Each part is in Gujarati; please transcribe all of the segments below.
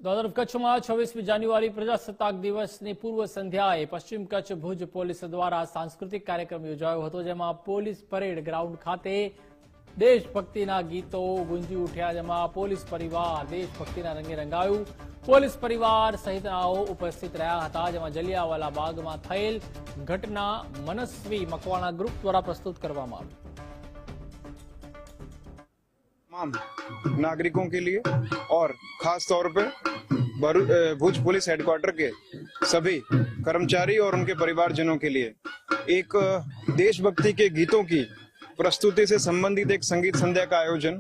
તરફ કચ્છમાં 26મી જાન્યુઆરી પ્રજાસત્તાક દિવસની પૂર્વ સંધ્યાએ પશ્ચિમ કચ્છ ભુજ પોલીસ દ્વારા સાંસ્કૃતિક કાર્યક્રમ યોજાયો હતો, જેમાં પોલીસ પરેડ ગ્રાઉન્ડ ખાતે દેશભક્તિના ગીતો ગુંજી ઉઠ્યા, જેમાં પોલીસ પરિવાર દેશભક્તિના રંગે રંગાયું. પોલીસ પરિવાર સહિતનાઓ ઉપસ્થિત રહ્યા હતા, જેમાં જલિયાવાલા બાગમાં થયેલ ઘટના મનસ્વી મકવાણા ગ્રુપ દ્વારા પ્રસ્તુત કરવામાં આવી. तमाम नागरिकों के लिए और खास तौर पे भुज पुलिस हेडक्वार्टर के सभी कर्मचारी और उनके परिवारजनों के लिए एक देशभक्ति के गीतों की प्रस्तुति से संबंधित एक संगीत संध्या का आयोजन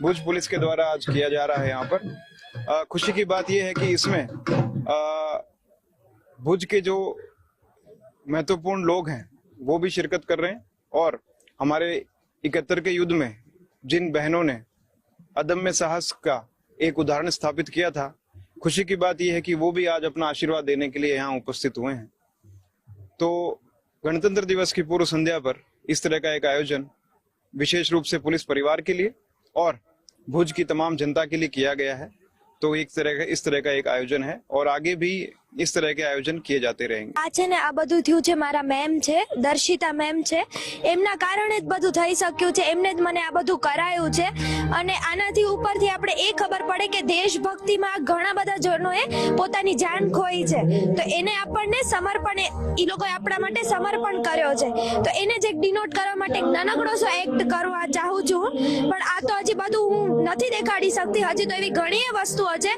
भुज पुलिस के द्वारा आज किया जा रहा है. यहाँ पर खुशी की बात यह है कि इसमें भुज के जो महत्वपूर्ण लोग हैं वो भी शिरकत कर रहे हैं और हमारे 71 के युद्ध में जिन बहनों ने अदम्य साहस का एक उदाहरण स्थापित किया था, खुशी की बात यह है कि वो भी आज अपना आशीर्वाद देने के लिए यहाँ उपस्थित हुए हैं. तो गणतंत्र दिवस की पूर्व संध्या पर इस तरह का एक आयोजन विशेष रूप से पुलिस परिवार के लिए और भुज की तमाम जनता के लिए किया गया है. तो इस तरह का एक आयोजन है और आगे भी इस तरह के आयोजन किए जाते रहेंगे. આ છે ને આ બધું થયું છે મારા મેમ છે, દર્શિતા મેમ છે, એમના કારણે જ બધું થઈ શક્યું છે. એમને જ મને આ બધું કરાયું છે અને આનાથી ઉપરથી આપણે એ ખબર પડે કે દેશભક્તિમાં ઘણા બધા જનોએ પોતાની જાન ખોઈ છે, તો એને આપણને સમર્પણ એ લોકોએ આપણા માટે સમર્પણ કર્યો છે. તો એને જ એક ડિનોટ કરવા માટે એક નાનકડો સો એક્ટ કરવા ચાહું છું, પણ આ તો હજી બધું હું નથી દેખાડી શકતી. હજી તો એવી ઘણી વસ્તુઓ છે,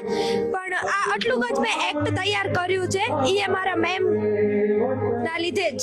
પણ આ આટલું જ મેં એક્ટ તૈયાર કર્યું છે એ અમારા મેમ ના લીધે જ.